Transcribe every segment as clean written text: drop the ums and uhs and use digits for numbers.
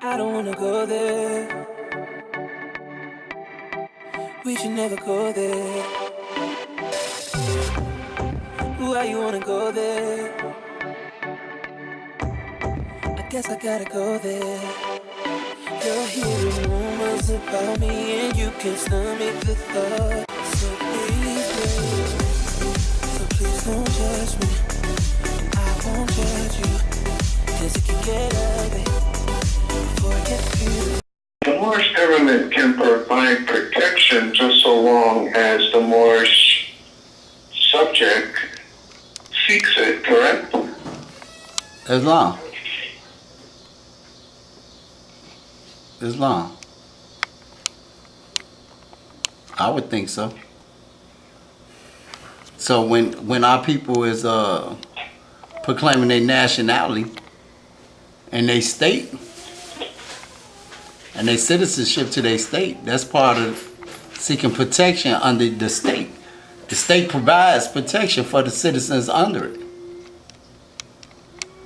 I don't wanna go there. We should never go there. Why you wanna go there? I guess I gotta go there. You're hearing rumors about me and you can't stomach the thought. So please, babe, so please don't judge me. I won't judge you, 'cause it can get ugly before it gets beautiful. The Moorish government can provide protection just so long as the Moorish subject seeks it, correct? Islam. I would think so. So when our people is proclaiming their nationality and they state and their citizenship to their state, that's part of seeking protection under the state. The state provides protection for the citizens under it.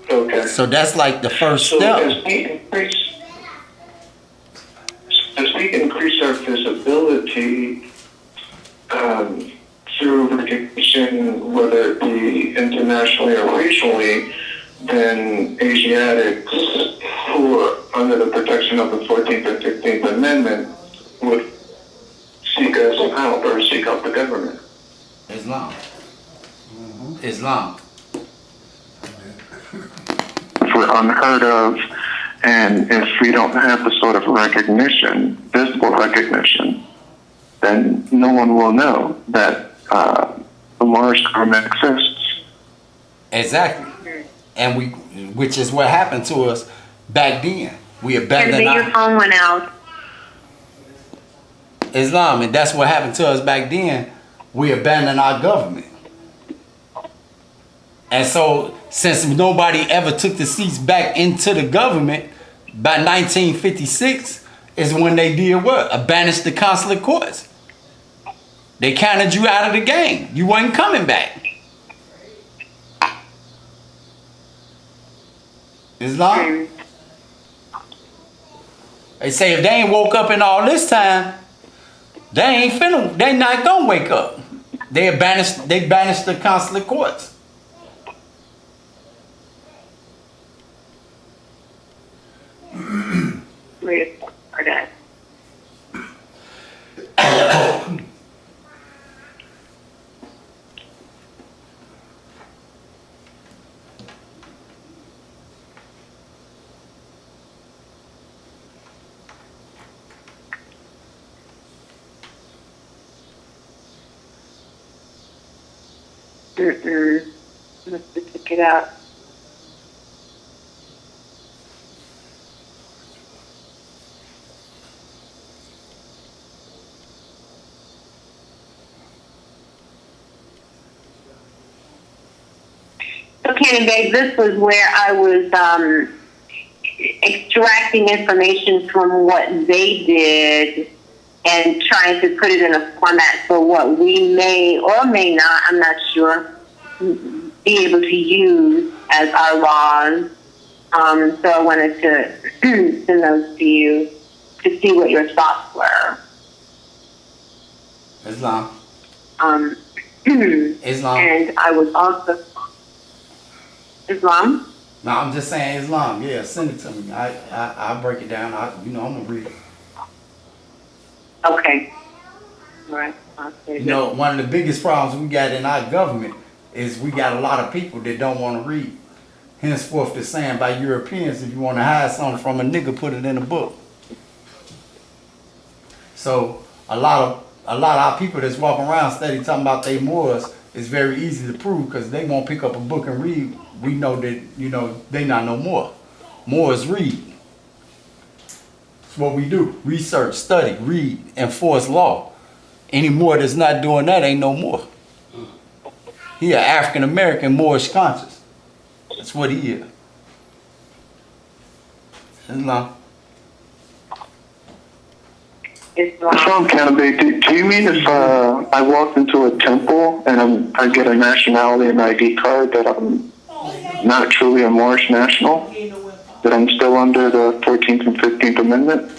Okay. So that's like the first So step. as we increase our visibility through recognition, whether it be internationally or regionally, then Asiatics who are under the protection of the 14th and 15th Amendment would seek us out or seek out the government. Islam. Islam. If we're unheard of, and if we don't have the sort of recognition, visible recognition, then no one will know that the Moorish government exists. Exactly. And which is what happened to us back then. We abandoned your phone went out. Islam, and that's what happened to us back then. We abandoned our government. And so, since nobody ever took the seats back into the government, by 1956 is when they did what? Abolished the consular courts. They counted you out of the game. You wasn't coming back. Islam? They say if they ain't woke up in all this time, they not gonna wake up. They banished the consular courts. Let's check it out. Okay, babe, this was where I was extracting information from what they did and trying to put it in a format for what we may or may not, I'm not sure, be able to use as our laws. So I wanted to send those to you to see what your thoughts were. Islam. Islam. And I was also... Islam? No, I'm just saying Islam. Yeah, send it to me. I'll break it down. I'm going to read it. Okay. All right. One of the biggest problems we got in our government is we got a lot of people that don't want to read. Henceforth, the saying by Europeans, if you want to hide something from a nigga, put it in a book. So a lot of our people that's walking around steady talking about they Moors is very easy to prove because they won't pick up a book and read. We know that, they not no more. Moors read. It's what we do. Research, study, read, enforce law. Any Moor that's not doing that ain't no more. He an African-American Moorish conscious. That's what he is. Islam. Islam candidate, do you mean if I walked into a temple and I get a nationality and ID card that I'm not truly a Moorish national? That I'm still under the 14th and 15th Amendment?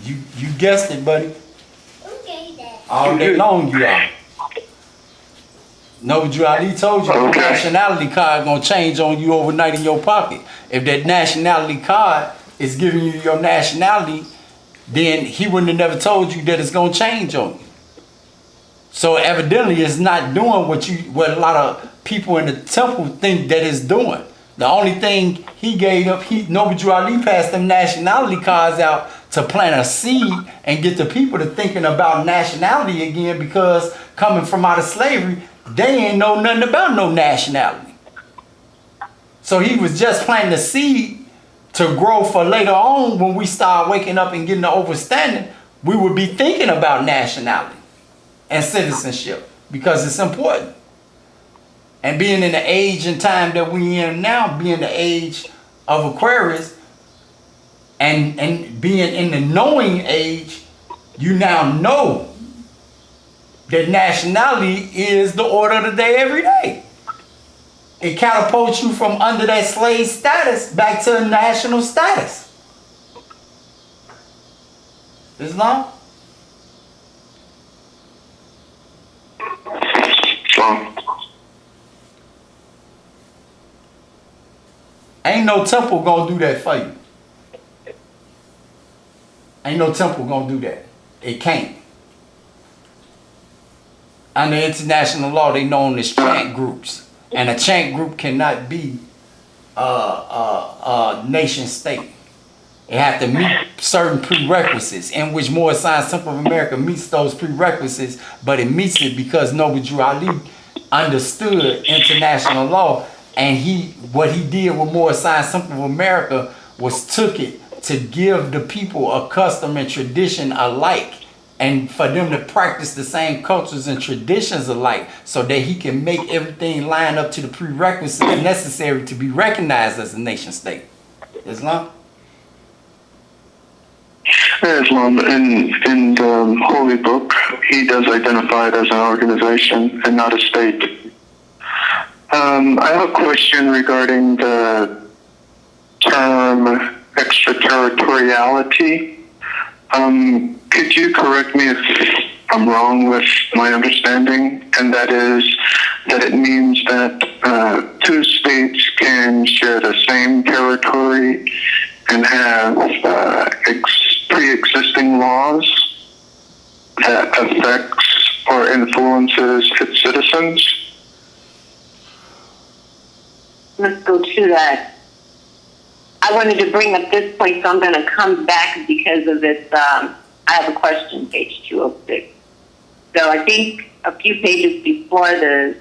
You guessed it, buddy. All day long you are. Noble Ali told you the nationality card gonna change on you overnight in your pocket. If that nationality card is giving you your nationality, then he wouldn't have never told you that it's gonna change on you. So evidently it's not doing what a lot of people in the temple think that it's doing. The only thing he gave up, Noble Ali passed them nationality cards out to plant a seed and get the people to thinking about nationality again, because coming from out of slavery, they ain't know nothing about no nationality. So he was just planting a seed to grow for later on when we start waking up and getting the overstanding, we would be thinking about nationality and citizenship, because it's important. And being in the age and time that we in now, being the age of Aquarius, and being in the knowing age, you now know that nationality is the order of the day every day. It catapults you from under that slave status back to national status. Islam? Ain't no temple gonna do that for you. Ain't no temple gonna do that. It can't. Under international law, they known as chant groups. And a chant group cannot be a nation state. It have to meet certain prerequisites, in which Moorish Science Temple of America meets those prerequisites, but it meets it because Noble Drew Ali understood international law, and what he did with Moorish Science Temple of America was took it to give the people a custom and tradition alike, and for them to practice the same cultures and traditions alike, so that he can make everything line up to the prerequisites necessary to be recognized as a nation state. Islam? Islam, in the Holy Book, he does identify it as an organization and not a state. I have a question regarding the term extraterritoriality. Could you correct me if I'm wrong with my understanding? And that is that it means that two states can share the same territory and have pre-existing laws that affects or influences its citizens. Let's go to that. I wanted to bring up this point, so I'm going to come back because of this. I have a question, page 206. So I think a few pages before the...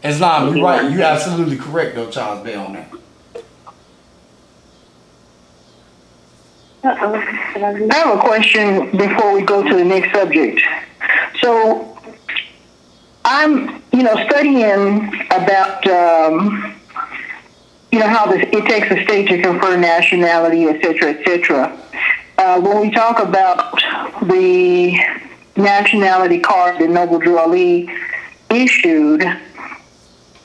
Islam, you're right. You're absolutely correct, though, Charles Bay, on that. I have a question before we go to the next subject. So I'm, studying about, how it takes a state to confer nationality, et cetera, et cetera. When we talk about the nationality card that Noble Drew Ali issued,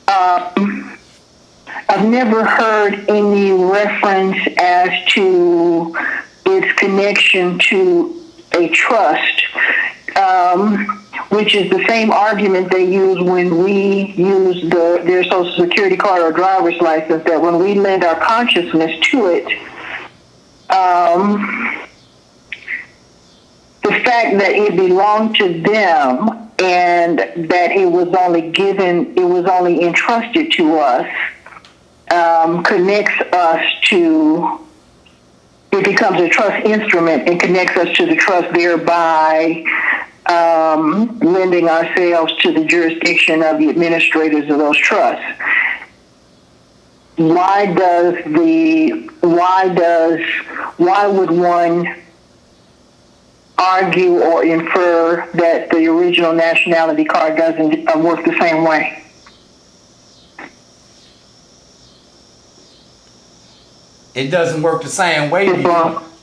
I've never heard any reference as to its connection to a trust, which is the same argument they use when we use their Social Security card or driver's license, that when we lend our consciousness to it, the fact that it belonged to them and that it was only entrusted to us, connects us to, it becomes a trust instrument and connects us to the trust, thereby lending ourselves to the jurisdiction of the administrators of those trusts. Why would one argue or infer that the original nationality card doesn't work the same way? It doesn't work the same way.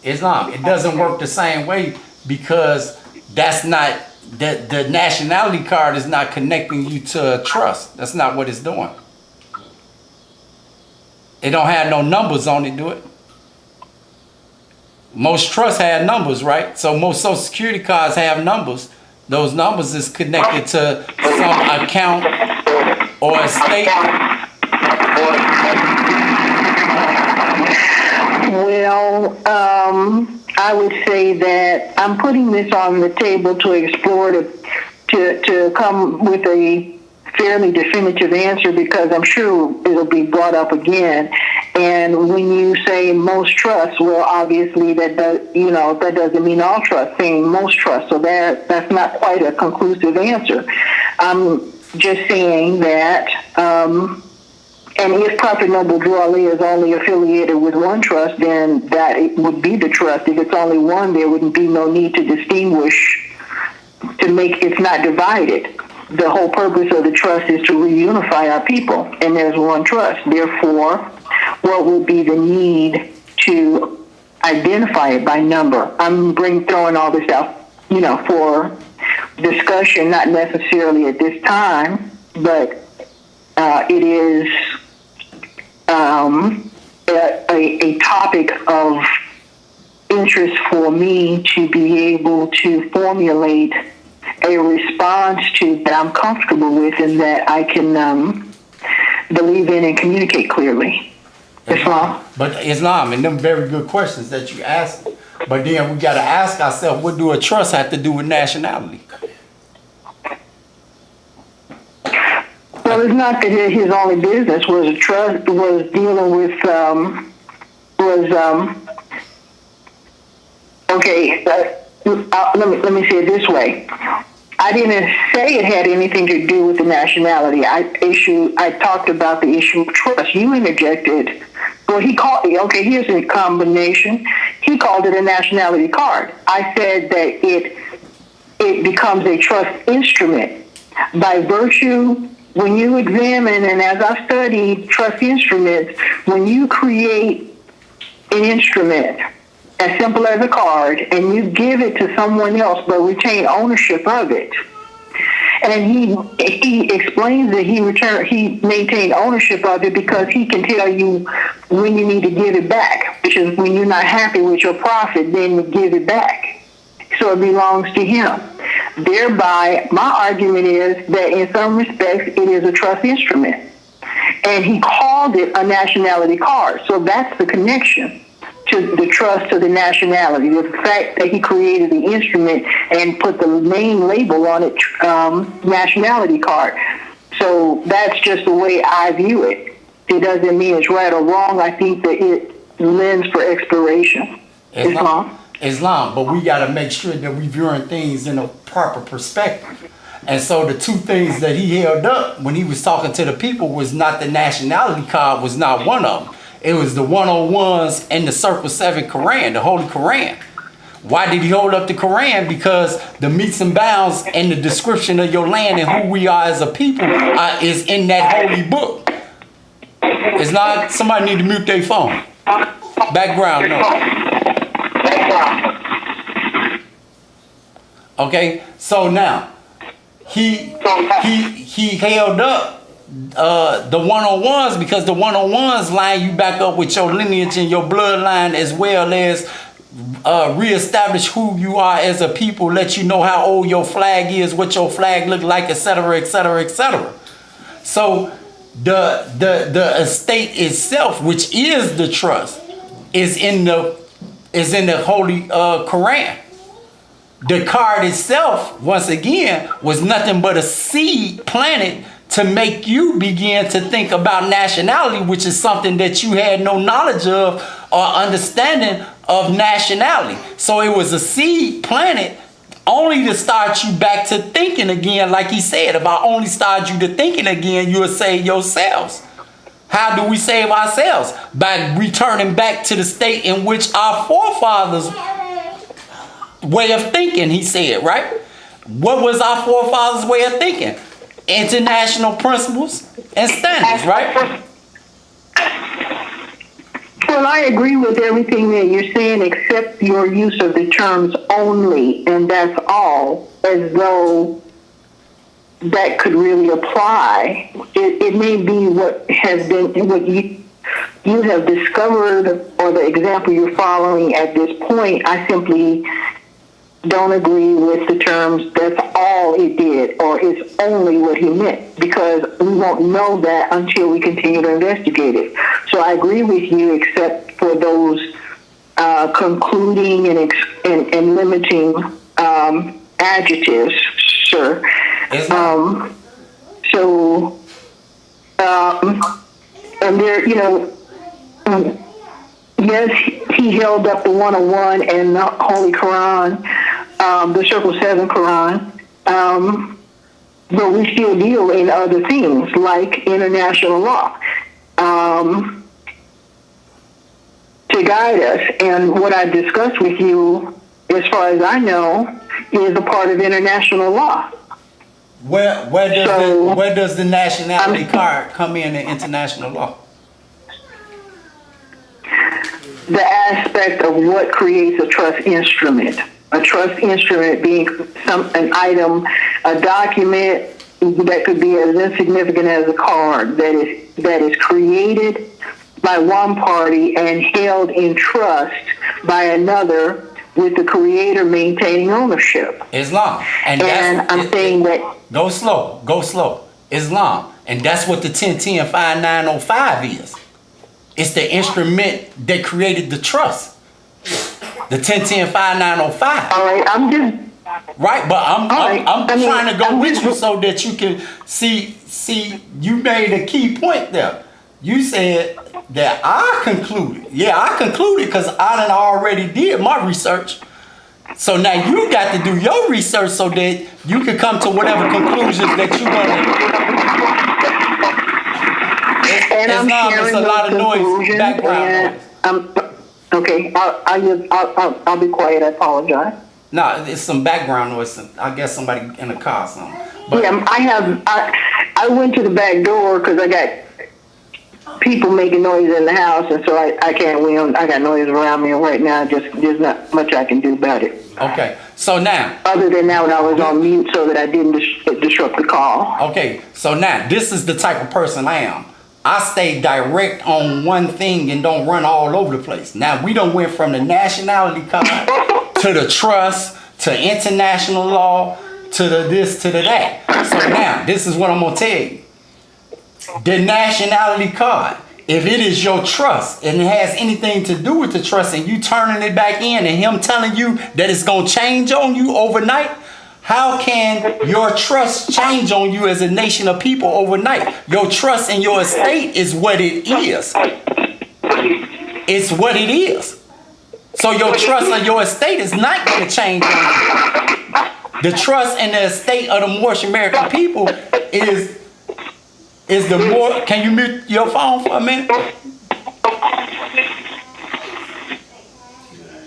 Islam. It doesn't work the same way because that's not the nationality card is not connecting you to a trust. That's not what it's doing. It don't have no numbers on it, do it? Most trusts have numbers, right? So most Social Security cards have numbers. Those numbers is connected to some account or estate. Well, I would say that I'm putting this on the table to explore to come with a fairly definitive answer, because I'm sure it'll be brought up again. And when you say most trusts, well, obviously that doesn't mean all trusts. Saying most trusts, so that's not quite a conclusive answer. I'm just saying that. And if Prophet Noble Drew Ali is only affiliated with one trust, then that it would be the trust. If it's only one, there wouldn't be no need to distinguish, to make it's not divided. The whole purpose of the trust is to reunify our people, and there's one trust. Therefore, what would be the need to identify it by number? I'm throwing all this out, for discussion, not necessarily at this time, but it is a topic of interest for me to be able to formulate a response to that I'm comfortable with and that I can believe in and communicate clearly. Islam. But Islam, and them very good questions that you asked. But then we got to ask ourselves, what do a trust have to do with nationality? Well, it's not that his only business was a trust, was dealing with, let me say it this way. I didn't say it had anything to do with the nationality. I talked about the issue of trust. You interjected. Well, here's a combination. He called it a nationality card. I said that it becomes a trust instrument by virtue. When you examine, and as I've studied trust instruments, when you create an instrument as simple as a card and you give it to someone else but retain ownership of it, and he explains that he maintained ownership of it because he can tell you when you need to give it back, which is when you're not happy with your profit, then you give it back. So it belongs to him. Thereby, my argument is that in some respects, it is a trust instrument. And he called it a nationality card. So that's the connection to the trust to the nationality. The fact that he created the instrument and put the name label on it, nationality card. So that's just the way I view it. It doesn't mean it's right or wrong. I think that it lends for exploration. Islam, but we got to make sure that we viewing things in a proper perspective. And so the two things that he held up when he was talking to the people was not the nationality card, was not one of them. It was the 101s and the Circle 7 Quran, the Holy Quran. Why did he hold up the Quran? Because the metes and bounds and the description of your land and who we are as a people is in that holy book. It's not, somebody need to mute their phone. Background noise. Okay, so now he held up the 101s because the 101s line you back up with your lineage and your bloodline, as well as reestablish who you are as a people, let you know how old your flag is, what your flag look like, etc., etc., etc. So the estate itself, which is the trust, is in the Holy Quran. The card itself, once again, was nothing but a seed planted to make you begin to think about nationality, which is something that you had no knowledge of or understanding of nationality. So it was a seed planted only to start you back to thinking again. Like he said, if I only start you to thinking again, you'll save yourselves. How do we save ourselves? By returning back to the state in which our forefathers' way of thinking, he said, right? What was our forefathers' way of thinking? International principles and standards, right? Well, I agree with everything that you're saying except your use of the terms only, and that's all, as though that could really apply. It may be what has been, what you have discovered, or the example you're following at this point. I simply don't agree with the terms that's all it did, or it's only what he meant, because we won't know that until we continue to investigate it. So I agree with you, except for those concluding and limiting adjectives, sir. And there, yes, he held up the 101 and the Holy Quran, the Circle 7 Quran, but we still deal in other things like international law to guide us. And what I discussed with you, as far as I know, is a part of international law. Where does the nationality card come in international law? The aspect of what creates a trust instrument. A trust instrument being an item, a document that could be as insignificant as a card that is created by one party and held in trust by another, with the creator maintaining ownership. Islam. And I'm saying that... Go slow. Islam. And that's what the 1010-5905 is. It's the instrument that created the trust. The 1010-5905. All right, I'm just... Right, but I'm trying to go with just, you so that you can see, you made a key point there. You said that I concluded. Yeah, I concluded because I done already did my research. So now you got to do your research so that you can come to whatever conclusions that you're going to. And I'm sharing a lot of noise, background noise. Okay, I'll be quiet. I apologize. No, it's some background noise. I guess somebody in a car or something. But yeah, I went to the back door because I got people making noise in the house, and so I can't win. I got noise around me right now. There's not much I can do about it. Okay, so now. Other than that, when I was on mute so that I didn't disrupt the call. Okay, so now this is the type of person I am. I stay direct on one thing and don't run all over the place. Now we done went from the nationality card to the trust to international law to the this to the that. So now this is what I'm gonna tell you. The nationality card, if it is your trust and it has anything to do with the trust and you turning it back in and him telling you that it's going to change on you overnight, how can your trust change on you as a nation of people overnight? Your trust in your estate is what it is. It's what it is. So your trust in your estate is not going to change on you. The trust in the estate of the Moorish American people is the more. Can you mute your phone for a minute?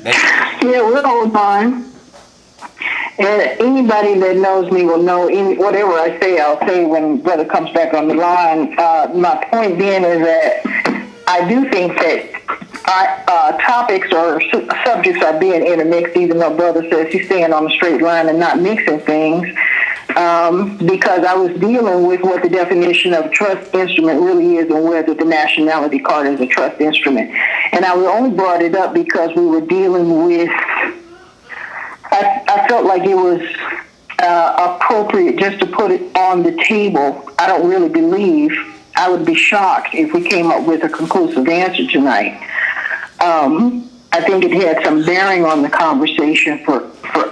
Yeah, we're all fine. And anybody that knows me will know whatever I say, I'll say when brother comes back on the line. My point being is that I do think that topics or subjects are being intermixed, even though brother says he's staying on the straight line and not mixing things. Because I was dealing with what the definition of trust instrument really is and whether the nationality card is a trust instrument. And I only brought it up because we were dealing with, I felt like it was appropriate just to put it on the table. I don't really believe, I would be shocked if we came up with a conclusive answer tonight. I think it had some bearing on the conversation for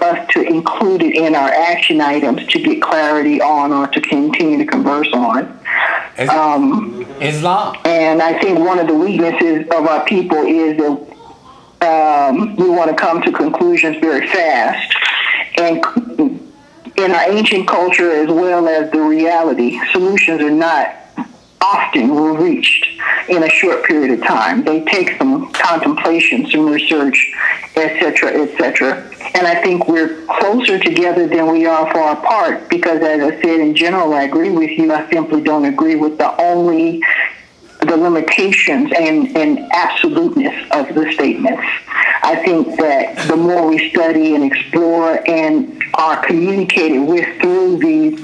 us to include it in our action items to get clarity on or to continue to converse on. Islam. And I think one of the weaknesses of our people is that we want to come to conclusions very fast. And in our ancient culture as well as the reality, solutions are not often reached in a short period of time. They take some contemplation, some research, etc., etc. And I think we're closer together than we are far apart because, as I said, in general, I agree with you. I simply don't agree with the the limitations and absoluteness of the statements. I think that the more we study and explore and are communicated with through these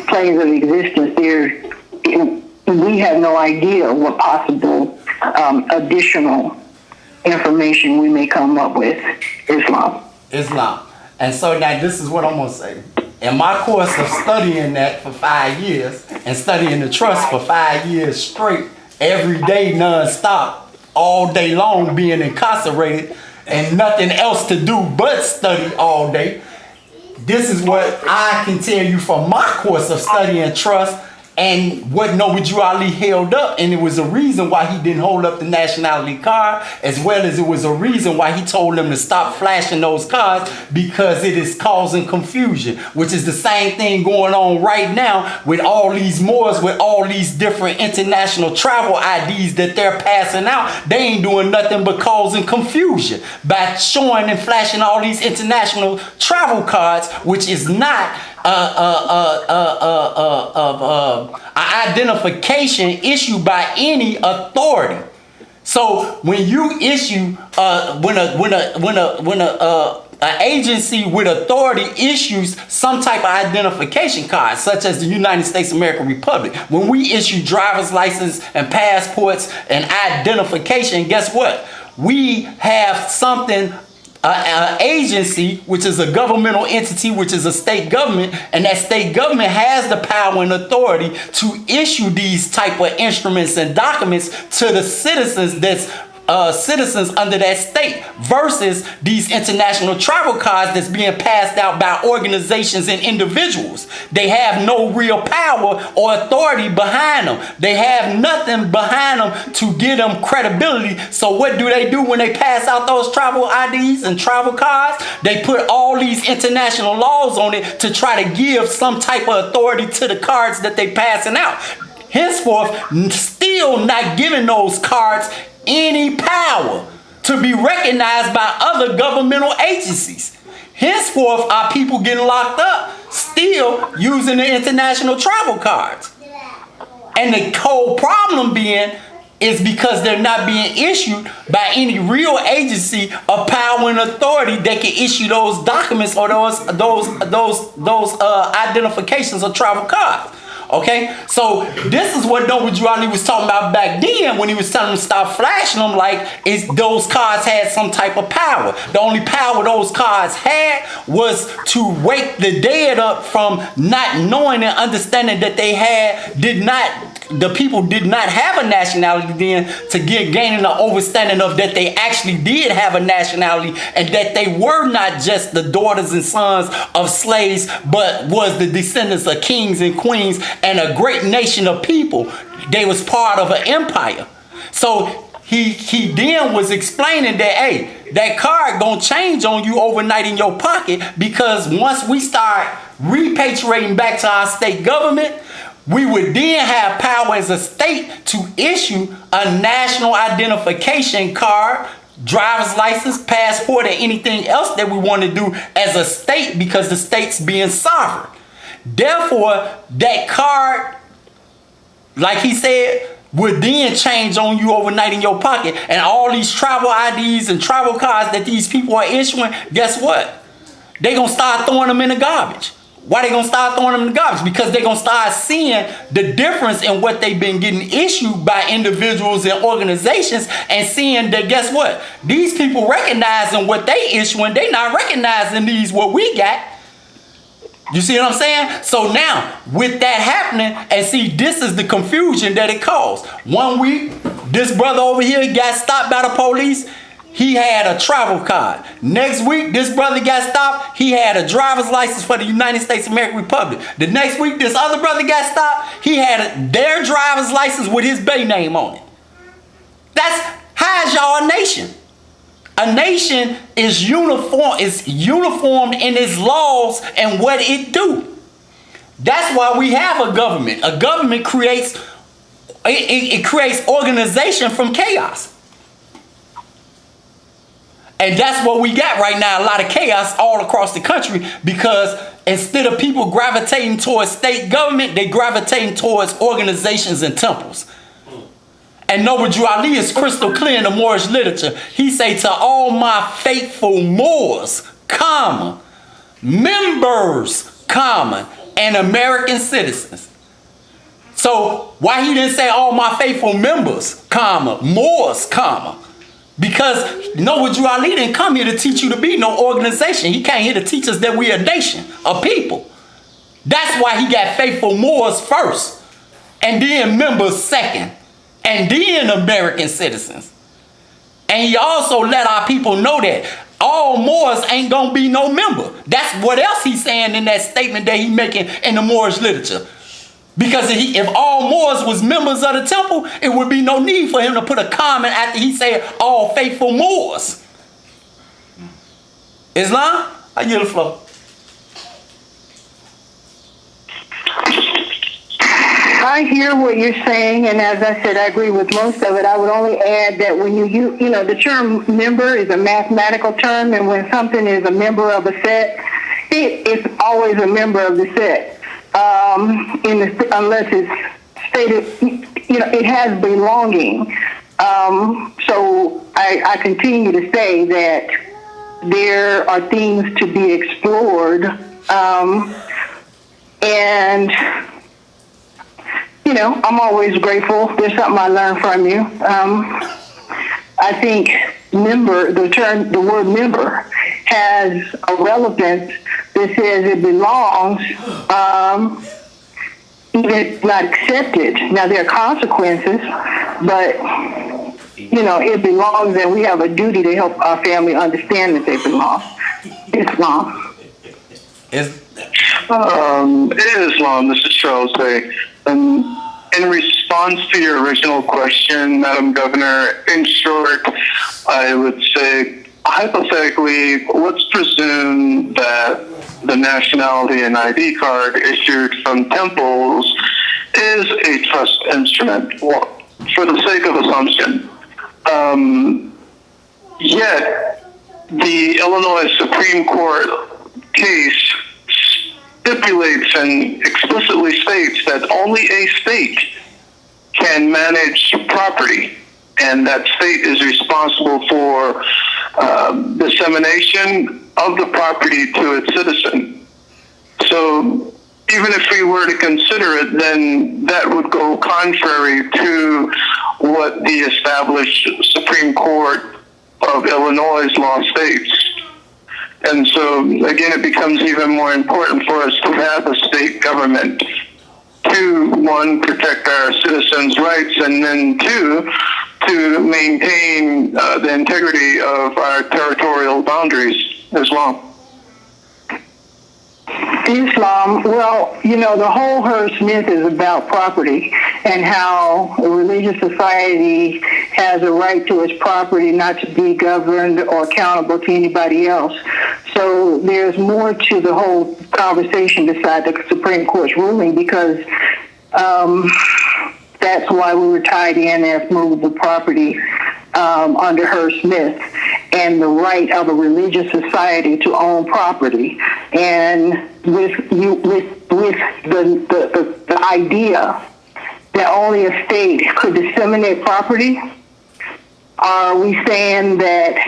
planes of existence, we have no idea what possible additional information we may come up with. Islam. And so now this is what I'm going to say. In my course of studying that for 5 years and studying the trust for 5 years straight, every day non-stop, all day long being incarcerated and nothing else to do but study all day, this is what I can tell you from my course of studying trust and what Noble Ali held up. And it was a reason why he didn't hold up the nationality card, as well as it was a reason why he told them to stop flashing those cards, because it is causing confusion, which is the same thing going on right now with all these Moors, with all these different international travel IDs that they're passing out. They ain't doing nothing but causing confusion by showing and flashing all these international travel cards, which is not an identification issued by any authority. So when you issue, when an agency with authority issues some type of identification card, such as the United States of American Republic, when we issue driver's license and passports and identification, guess what? We have something. An agency, which is a governmental entity, which is a state government, and that state government has the power and authority to issue these type of instruments and documents to the citizens that's citizens under that state, versus these international travel cards that's being passed out by organizations and individuals. They have no real power or authority behind them. They have nothing behind them to give them credibility. So what do when they pass out those travel IDs and travel cards? They put all these international laws on it to try to give some type of authority to the cards that they passing out. Henceforth, still not giving those cards any power to be recognized by other governmental agencies. Henceforth, our people getting locked up still using the international travel cards. And the whole problem being is because they're not being issued by any real agency of power and authority that can issue those documents or those identifications of travel cards. Okay, so this is what Noble Ali was talking about back then when he was telling them to stop flashing them, like those cards had some type of power. The only power those cards had was to wake the dead up from not knowing and understanding that the people did not have a nationality then, to gaining the understanding of that they actually did have a nationality, and that they were not just the daughters and sons of slaves, but was the descendants of kings and queens and a great nation of people. They was part of an empire. So he then was explaining that, hey, that card gonna change on you overnight in your pocket, because once we start repatriating back to our state government, we would then have power as a state to issue a national identification card, driver's license, passport, or anything else that we want to do as a state, because the state's being sovereign. Therefore, that card, like he said, would then change on you overnight in your pocket. And all these travel IDs and travel cards that these people are issuing, guess what? They're going to start throwing them in the garbage. Why they gonna start throwing them in the garbage? Because they're gonna start seeing the difference in what they've been getting issued by individuals and organizations, and seeing that, guess what? These people recognizing what they issuing, they not recognizing these what we got. You see what I'm saying? So now, with that happening, and see, this is the confusion that it caused. 1 week, this brother over here got stopped by the police. He had a travel card. Next week, this brother got stopped. He had a driver's license for the United States of American Republic. The next week, this other brother got stopped. He had their driver's license with his Bay name on it. How is y'all a nation? A nation is uniformed in its laws and what it do. That's why we have a government. A government creates organization from chaos. And that's what we got right now, a lot of chaos all across the country, because instead of people gravitating towards state government, they gravitating towards organizations and temples. And Noble Drew Ali is crystal clear in the Moorish literature. He say, to all my faithful Moors, comma, members, comma, and American citizens. So why he didn't say all my faithful members, comma, Moors, comma? Because Noble Drew Ali didn't come here to teach you to be no organization. He came here to teach us that we a nation, a people. That's why he got faithful Moors first, and then members second, and then American citizens. And he also let our people know that all Moors ain't gonna be no member. That's what else he's saying in that statement that he's making in the Moorish literature. Because if all Moors was members of the temple, it would be no need for him to put a comment after he said all faithful Moors. Islam, I yield the floor. I hear what you're saying, and as I said, I agree with most of it. I would only add that when you know, the term member is a mathematical term, and when something is a member of a set, it's always a member of the set. Unless it's stated, you know, it has belonging. So I continue to say that there are things to be explored, and you know, I'm always grateful. There's something I learned from you. I think member, the word member has a relevance that says it belongs, even if it's not accepted. Now, there are consequences, but, you know, it belongs, and we have a duty to help our family understand that they belong. Islam. Islam, this is Charles Day. In response to your original question, Madam Governor, in short, I would say, hypothetically, let's presume that the nationality and ID card issued from temples is a trust instrument, for the sake of assumption. Yet, the Illinois Supreme Court case stipulates and explicitly states that only a state can manage property, and that state is responsible for dissemination of the property to its citizen. So even if we were to consider it, then that would go contrary to what the established Supreme Court of Illinois law states. And so, again, it becomes even more important for us to have a state government to, one, protect our citizens' rights, and then two, to maintain the integrity of our territorial boundaries as well. Islam, well, you know, the whole Hearst myth is about property and how a religious society has a right to its property, not to be governed or accountable to anybody else. So there's more to the whole conversation beside the Supreme Court's ruling, because that's why we were tied in as movable property under Hearst Smith, and the right of a religious society to own property. And with the idea that only a state could disseminate property, are we saying that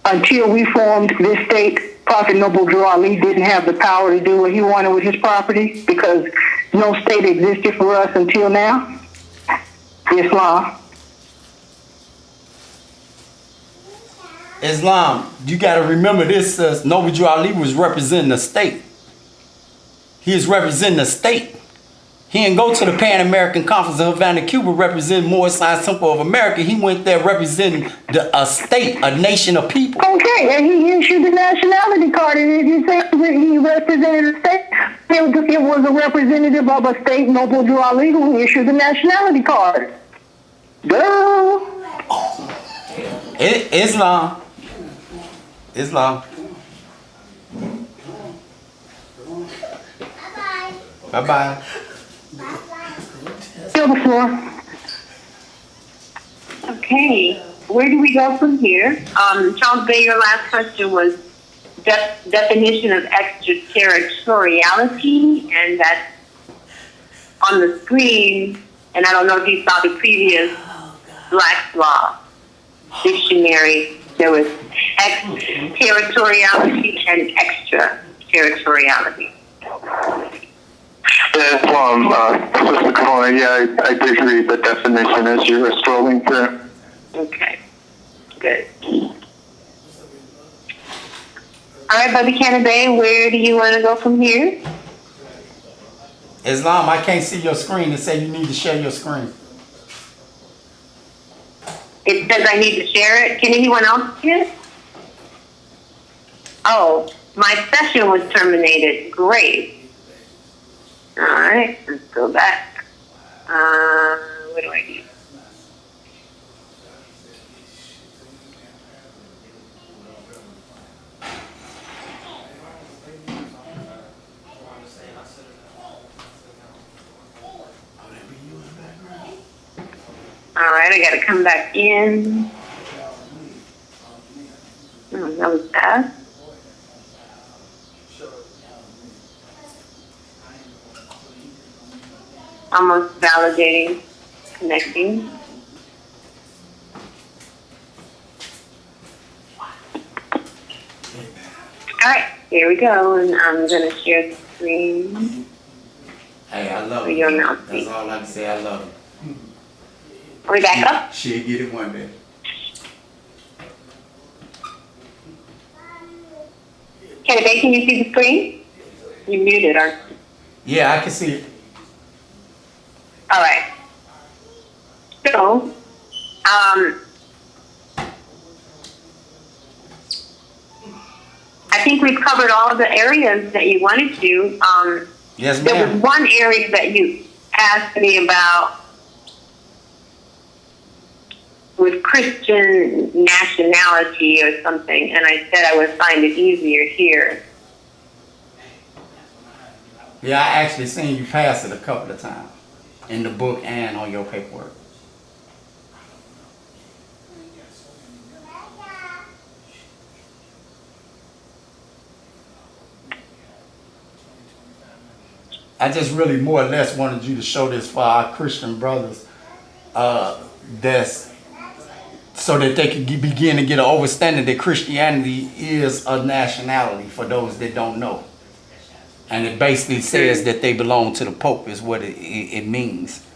until we formed this state, Prophet Noble Drew Ali didn't have the power to do what he wanted with his property because no state existed for us until now? Islam. Islam, you got to remember this, Noble Drew Ali was representing the state. He is representing the state. He didn't go to the Pan American Conference in Havana, Cuba, representing Moorish Science Temple of America. He went there representing a state, a nation of people. Okay, and he issued the nationality card, and if you say he represented a state, it was a representative of a state, Noble Drew Ali, who issued the nationality card. Duh. Islam. Bye-bye. Still the floor. Okay, where do we go from here? Charles Bay, your last question was definition of extraterritoriality, and that's on the screen. And I don't know if you saw the previous Black's Law dictionary. There was territoriality and extraterritoriality. Sister Corona, yeah, I did read the definition as you were scrolling through. Okay, good. All right, Brother Canabay, where do you want to go from here? Islam, I can't see your screen. It says you need to share your screen. It says I need to share it. Can anyone else see it? Oh, my session was terminated. Great. All right, let's go back. What do I do? All right, I got to come back in. Oh, that was fast. Almost validating, connecting. All right, here we go, and I'm going to share the screen. Hey, I love For it. your mouth. That's all I can say. I love it. Are we back up? She'll get it one day. Okay, can you see the screen? You muted, aren't you? Yeah, I can see it. All right. So, I think we've covered all of the areas that you wanted to. Yes, There was ma'am. one area that you asked me about with Christian nationality or something, and I said I would find it easier here. Yeah, I actually seen you pass it a couple of times in the book and on your paperwork. I just really more or less wanted you to show this for our Christian brothers, that's so that they could begin to get an understanding that Christianity is a nationality for those that don't know. And it basically says that they belong to the Pope is what it means,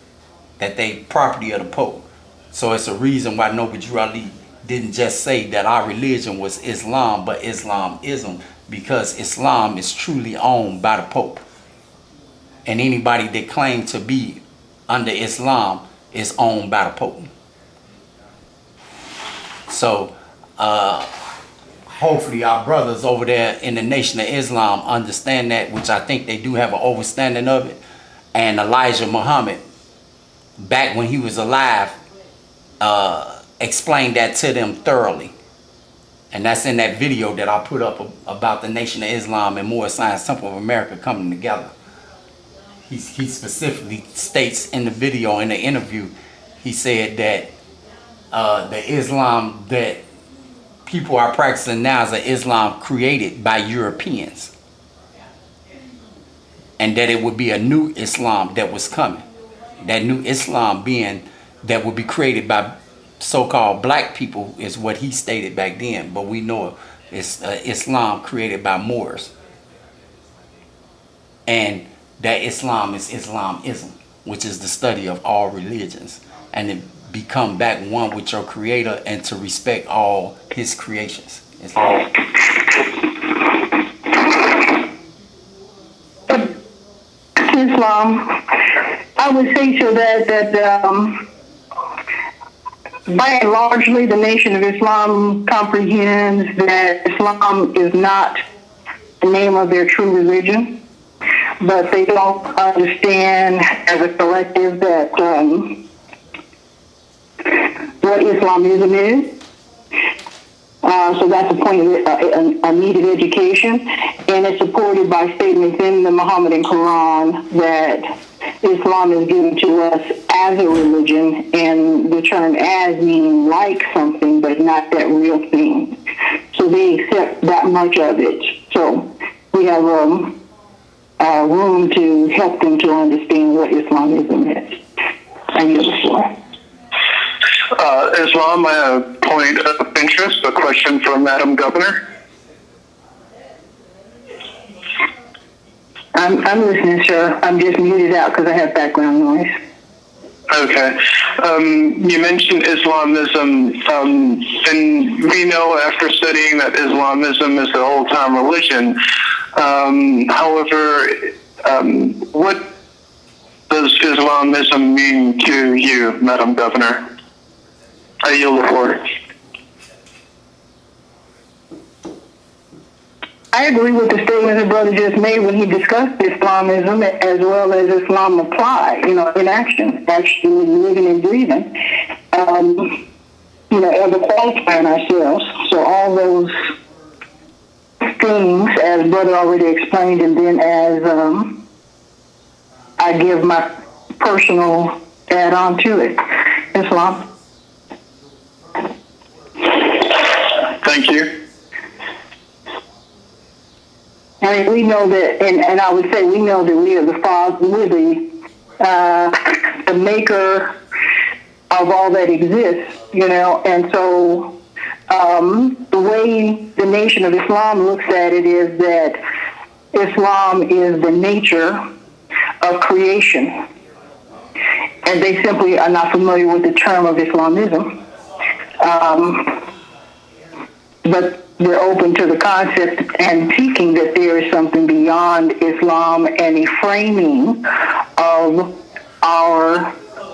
that they property of the Pope. So it's a reason why Noble Drew Ali didn't just say that our religion was Islam, but Islamism, because Islam is truly owned by the Pope. And anybody that claims to be under Islam is owned by the Pope. So hopefully our brothers over there in the Nation of Islam understand that, which I think they do have an understanding of it. And Elijah Muhammad, back when he was alive, explained that to them thoroughly. And that's in that video that I put up about the Nation of Islam and Moorish Science Temple of America coming together. He specifically states in the video, in the interview, he said that the Islam that people are practicing now is an Islam created by Europeans. And that it would be a new Islam that was coming. That new Islam being that would be created by so-called black people is what he stated back then. But we know it's Islam created by Moors. And that Islam is Islamism, which is the study of all religions. And to become back one with your creator and to respect all his creations. Islam. Islam, I would say to that by and largely the Nation of Islam comprehends that Islam is not the name of their true religion, but they don't understand as a collective that what Islamism is. So that's a point of a needed education, and it's supported by statements in the Mohammedan Quran that Islam is given to us as a religion, and the term as meaning like something, but not that real thing. So they accept that much of it. So we have room to help them to understand what Islamism is. I yield the floor. Islam, I have a point of interest, a question for Madam Governor. I'm listening, sir. I'm just muted out because I have background noise. Okay. You mentioned Islamism, and we know after studying that Islamism is the old-time religion. However, what does Islamism mean to you, Madam Governor? I yield the floor. I agree with the statement the brother just made when he discussed Islamism as well as Islam apply, in action, actually living and breathing, ever qualifying ourselves. So all those things, as brother already explained, and then as I give my personal add-on to it, Islam. Thank you. I mean, we know that, and I would say we know that we are the father, we're the maker of all that exists, and so the way the Nation of Islam looks at it is that Islam is the nature of creation, and they simply are not familiar with the term of Islamism, but we're open to the concept and seeking that there is something beyond Islam and a framing of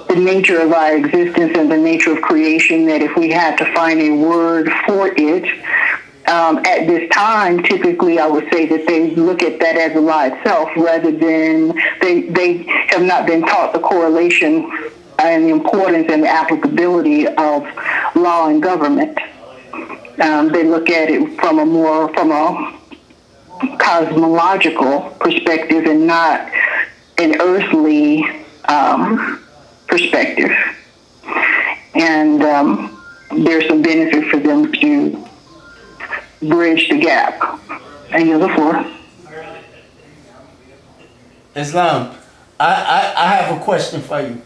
the nature of our existence and the nature of creation, that if we had to find a word for it, at this time, typically I would say that they look at that as a law itself rather than they have not been taught the correlation and the importance and the applicability of law and government. They look at it from a cosmological perspective and not an earthly perspective. And there's some benefit for them to bridge the gap. I yield the floor. Islam, I have a question for you.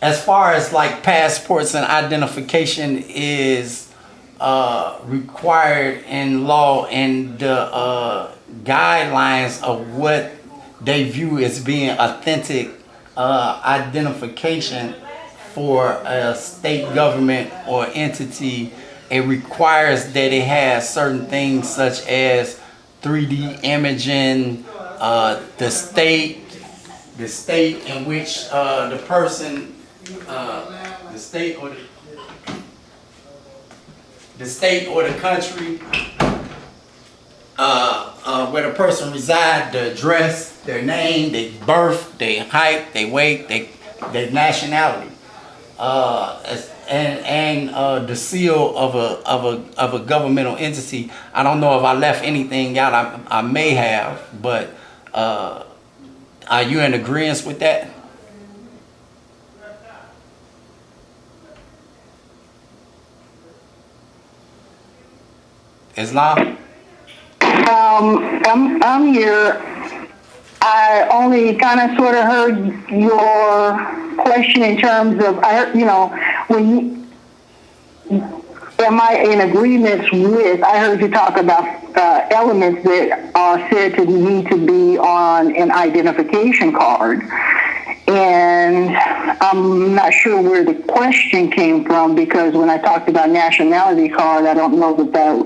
As far as like passports and identification is required in law and the guidelines of what they view as being authentic identification for a state government or entity, it requires that it has certain things such as 3D imaging, the state in which the person, the state or the country where the person resides, the address, their name, their birth, their height, their weight, their nationality, and the seal of a governmental entity. I don't know if I left anything out. I may have, but are you in agreement with that? Islam? I'm here. I only kind of sort of heard your question in terms of, when am I in agreement with, I heard you talk about elements that are said to need to be on an identification card. And I'm not sure where the question came from, because when I talked about nationality card, I don't know that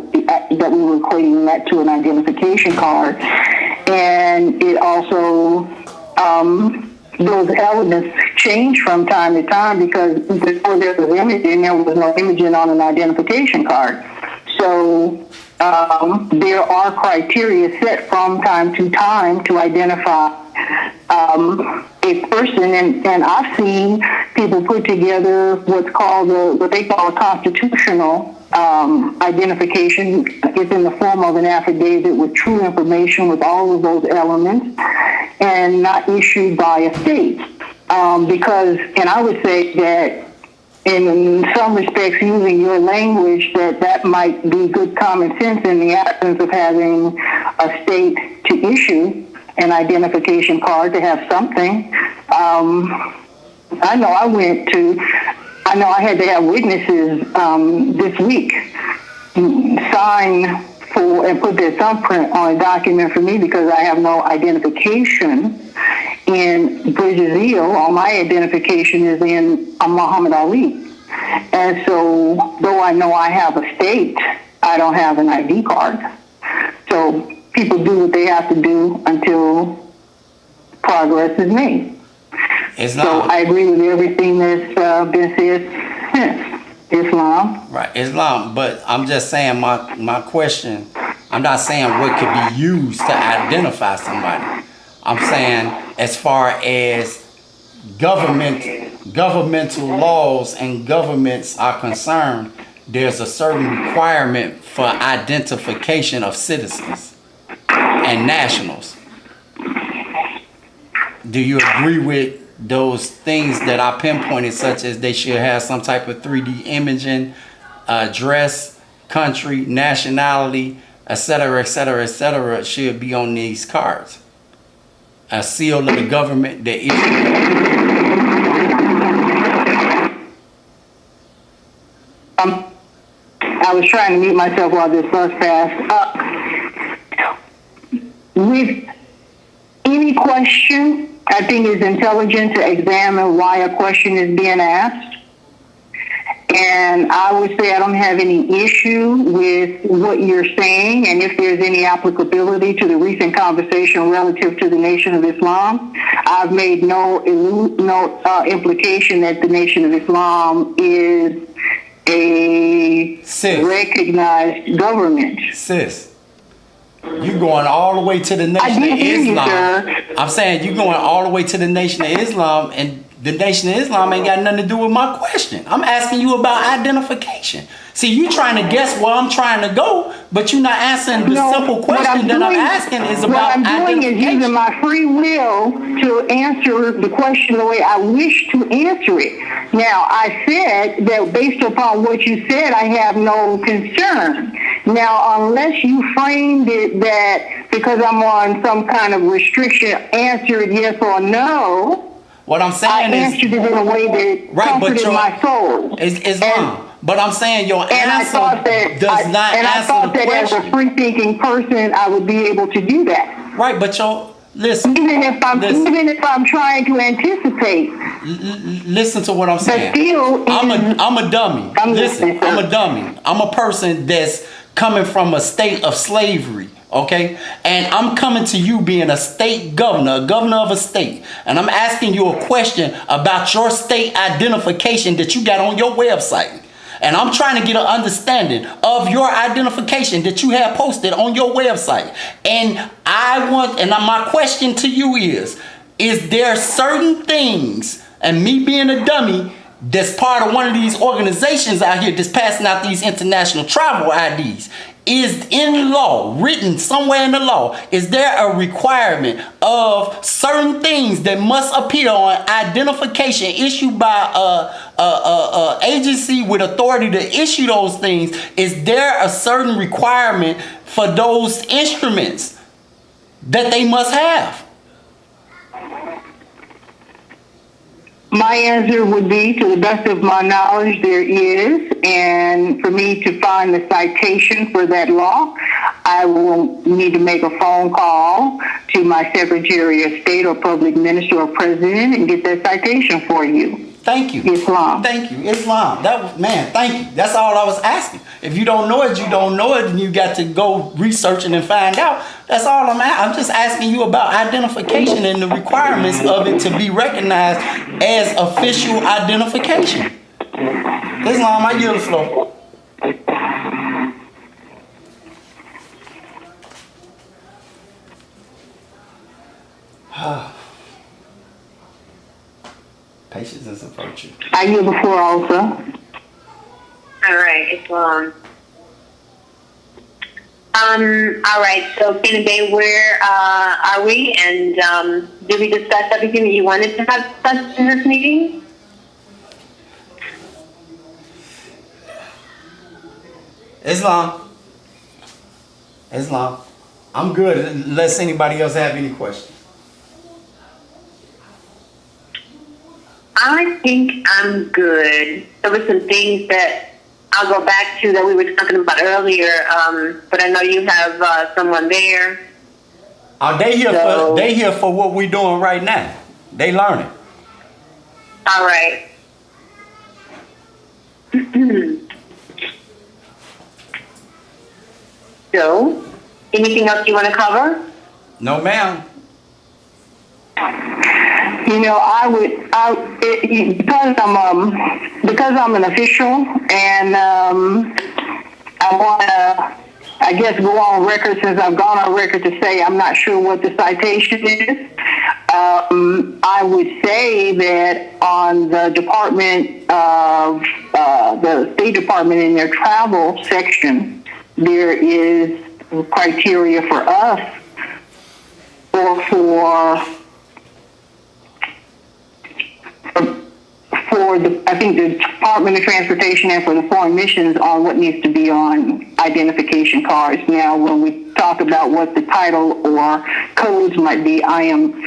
we were equating that to an identification card. And it also, those elements change from time to time, because before there was imaging, there was no imaging on an identification card. So there are criteria set from time to time to identify a person, and I've seen people put together what's called what they call a constitutional identification. It's in the form of an affidavit with true information with all of those elements, and not issued by a state. Because, and I would say that in some respects, using your language, that might be good common sense in the absence of having a state to issue an identification card to have something. I know I had to have witnesses this week sign for and put their thumbprint on a document for me because I have no identification in Brazil. All my identification is in Muhammad Ali. And so, though I know I have a state, I don't have an ID card. So people do what they have to do until progress is made. So I agree with everything that's been said since. Islam. Right, Islam. But I'm just saying my question, I'm not saying what could be used to identify somebody. I'm saying as far as governmental laws and governments are concerned, there's a certain requirement for identification of citizens and nationals. Do you agree with those things that I pinpointed, such as they should have some type of 3D imaging, address, country, nationality, etc., etc., etc., should be on these cards? A seal of the government that issued. I was trying to mute myself while this bus passed. With any question, I think it's intelligent to examine why a question is being asked. And I would say I don't have any issue with what you're saying, and if there's any applicability to the recent conversation relative to the Nation of Islam. I've made no implication that the Nation of Islam is a recognized government. Sis, you going all the way to the Nation of Islam. I'm saying you going all the way to the Nation of Islam, and the Nation of Islam ain't got nothing to do with my question. I'm asking you about identification. See, you trying to guess where I'm trying to go, but you're not answering the simple question that I'm asking is about identification. What I'm doing is using my free will to answer the question the way I wish to answer it. Now, I said that based upon what you said, I have no concern. Now, unless you framed it that because I'm on some kind of restriction, answer it yes or no. What I'm saying I answered it in a way that comforted my soul. Islam. But I'm saying your answer does not answer the question. And I thought that as a free-thinking person, I would be able to do that. Right, but listen. Even if I'm trying to anticipate. Listen to what I'm saying. I'm a dummy. Listen, I'm a dummy. I'm a person that's coming from a state of slavery. Okay, and I'm coming to you being a state governor, a governor of a state, and I'm asking you a question about your state identification that you got on your website. And I'm trying to get an understanding of your identification that you have posted on your website. And my question to you is there certain things, and me being a dummy, that's part of one of these organizations out here that's passing out these international travel IDs, is in law, written somewhere in the law, is there a requirement of certain things that must appear on identification issued by a agency with authority to issue those things? Is there a certain requirement for those instruments that they must have? My answer would be, to the best of my knowledge, there is. And for me to find the citation for that law, I will need to make a phone call to my Secretary of State or Public Minister or President and get that citation for you. Thank you. Islam. Thank you. Islam. Thank you. That's all I was asking. If you don't know it, you don't know it, and you got to go researching and find out. That's all I'm just asking you about identification and the requirements of it to be recognized as official identification. Islam, I yield the floor. Patience is a virtue. I yield the floor also. All right, Islam. All right, so Ken Bay, where are we? And did we discuss everything that you wanted to have discussed in this meeting? Islam. I'm good unless anybody else have any questions. I think I'm good. There were some things that I'll go back to that we were talking about earlier, but I know you have someone there. They here So- for what we're doing right now. They learning. All right. So, anything else you want to cover? No, ma'am. You know, because I'm an official and I want to, I guess, go on record since I've gone on record to say I'm not sure what the citation is. I would say that on the Department of the State Department in their travel section, there is criteria for us for the, I think the Department of Transportation and for the foreign missions on what needs to be on identification cards. Now, when we talk about what the title or codes might be, I am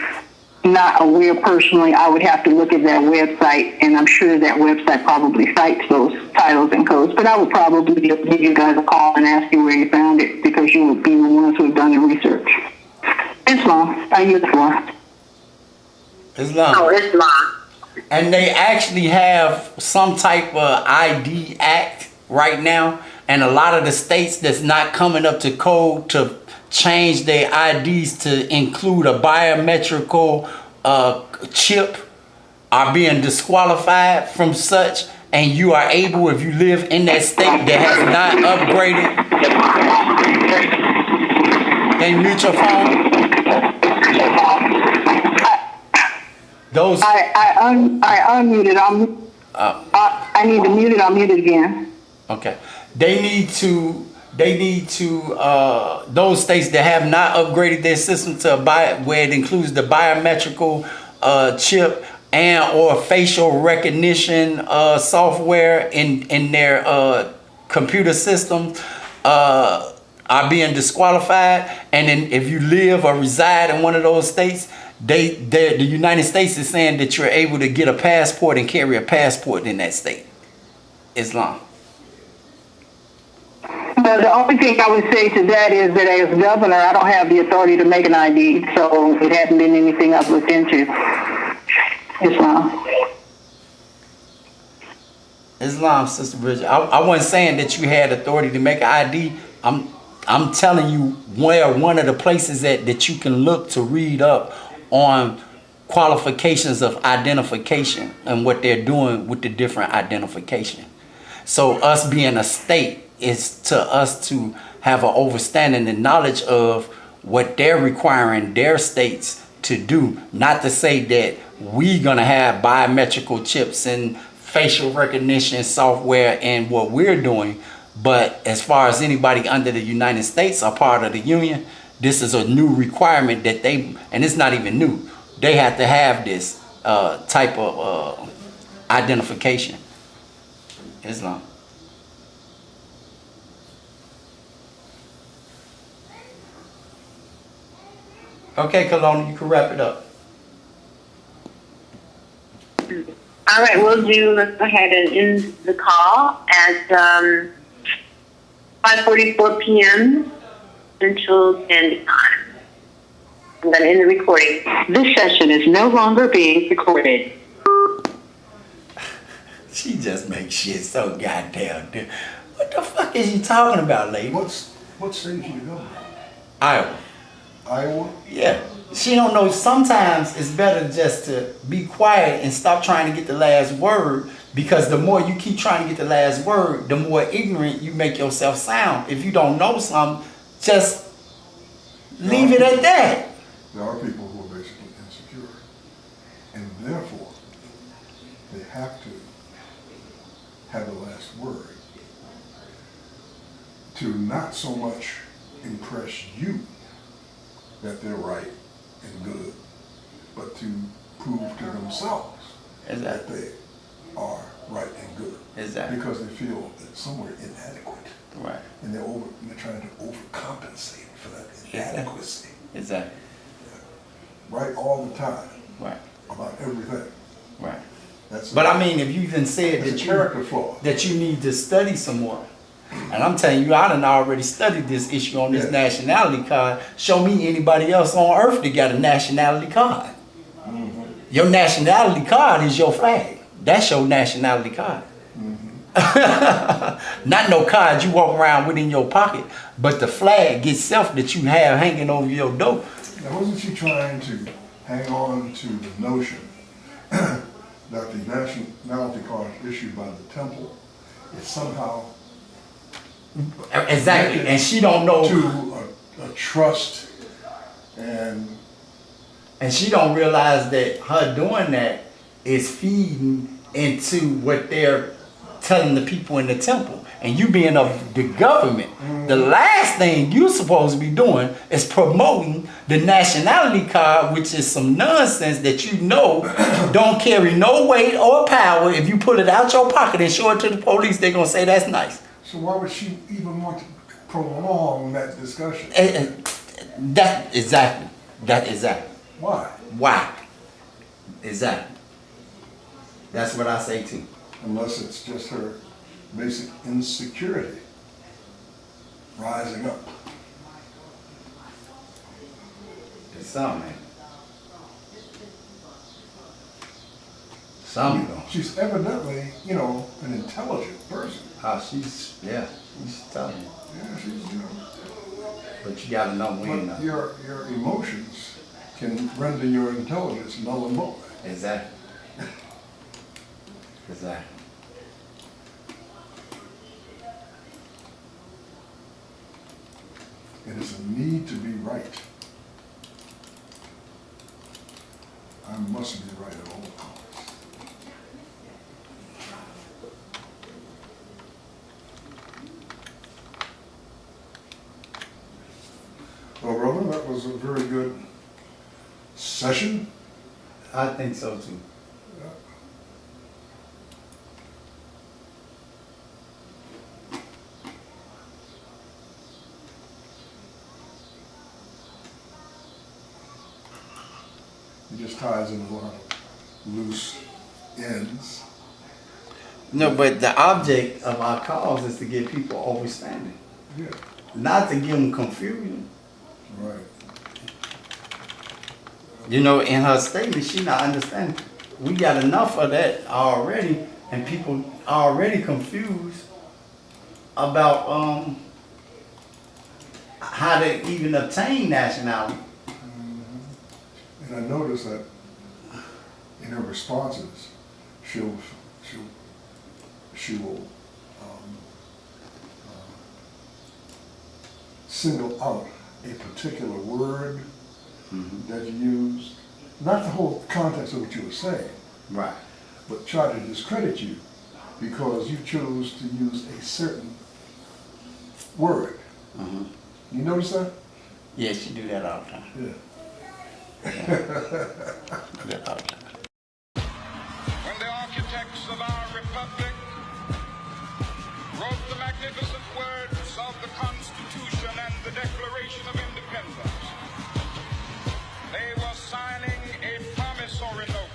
not aware personally. I would have to look at that website, and I'm sure that website probably cites those titles and codes. But I would probably give you guys a call and ask you where you found it, because you would be the ones who have done the research. Islam, I use for. Islam. Oh, Islam. And they actually have some type of ID act right now, and a lot of the states that's not coming up to code to change their IDs to include a biometrical chip are being disqualified from such, and you are able, if you live in that state that has not upgraded. Can you mute your phone? Those I unmuted. I need to mute it. I'll mute it again. okay. They need to those states that have not upgraded their system to where it includes the biometrical chip and or facial recognition software in their computer system are being disqualified. And then if you live or reside in one of those states, the United States is saying that you're able to get a passport and carry a passport in that state. Islam. The only thing I would say to that is that as governor, I don't have the authority to make an ID, so it hasn't been anything I've looked into. Islam. Islam, Sister Bridget. I wasn't saying that you had authority to make an ID. I'm telling you where one of the places that you can look to read up on qualifications of identification and what they're doing with the different identification. So us being a state is to us to have an understanding and knowledge of what they're requiring their states to do. Not to say that we're gonna have biometrical chips and facial recognition software and what we're doing, but as far as anybody under the United States are part of the union, this is a new requirement that they, and it's not even new, they have to have this type of identification. Islam. Okay, Kelowna, you can wrap it up. All right, let's go ahead and end the call at 5:44 p.m. Central Standard Time. I'm going to end the recording. This session is no longer being recorded. She just makes shit so goddamn dude. What the fuck is you talking about, lady? What state you go? Iowa. Iowa? Yeah. She don't know. Sometimes it's better just to be quiet and stop trying to get the last word, because the more you keep trying to get the last word, the more ignorant you make yourself sound. If you don't know something, just leave it at that. There are people who are basically insecure, and therefore they have to have the last word to not so much impress you that they're right and good, but to prove to themselves that they are right and good. Exactly. Because they feel that somewhere inadequate. Right. And they're trying to overcompensate for that adequacy. Exactly. Right all the time. Right. About everything. Right. That's But I mean, if you even said that's a character flaw. that you need to study some more, and I'm telling you, I done already studied this issue on this Yeah. nationality card. Show me anybody else on earth that got a nationality card. Your nationality card is your flag. That's your nationality card. Not no card you walk around with in your pocket, but the flag itself that you have hanging over your door. Now, wasn't she trying to hang on to the notion that the nationality card issued by the temple is somehow Exactly, and she don't know. to a trust and And she don't realize that her doing that is feeding into what they're telling the people in the temple. And you being of the government, the last thing you're supposed to be doing is promoting the nationality card, which is some nonsense that you know don't carry no weight or power. If you pull it out your pocket and show it to the police, they're going to say that's nice. so why would she even want to prolong that discussion? That exactly. Why? Why? Exactly. That's what I say too. Unless it's just her basic insecurity rising up. It's something, man. Something. She's evidently, an intelligent person. She's telling you. Yeah, she's, But you gotta know when. but your emotions can render your intelligence null and void. Exactly. Exactly. It is a need to be right. I must be right at all costs. Well, brother, that was a very good session. I think so too. It just ties in a lot of loose ends. No, but the object of our cause is to get people understanding, Yeah, not to give them confusion. right. You know, in her statement, she not understanding. We got enough of that already, and people already confused about how to even obtain nationality. And I noticed that in her responses, she will single out a particular word that you used, not the whole context of what you were saying, Right. but try to discredit you because you chose to use a certain word. You notice that? Yeah, she do that all the time. Yeah. Do that all the time. When the architects of our republic wrote the magnificent words of the Constitution and the Declaration of Independence, they were signing a promissory note.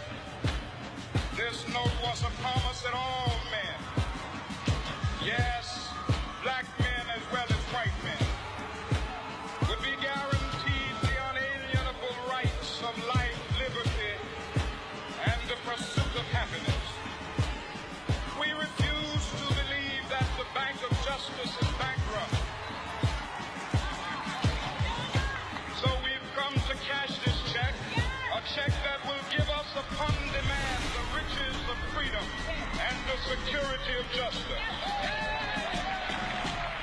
This note was a promise that all men, yes, black men as well as white men, would be guaranteed the unalienable rights of life, liberty, and the pursuit of happiness. We refuse to believe that the Bank of Justice is bankrupt. So we've come to cash this check, a check that will give us upon demand the riches of freedom and the security of justice.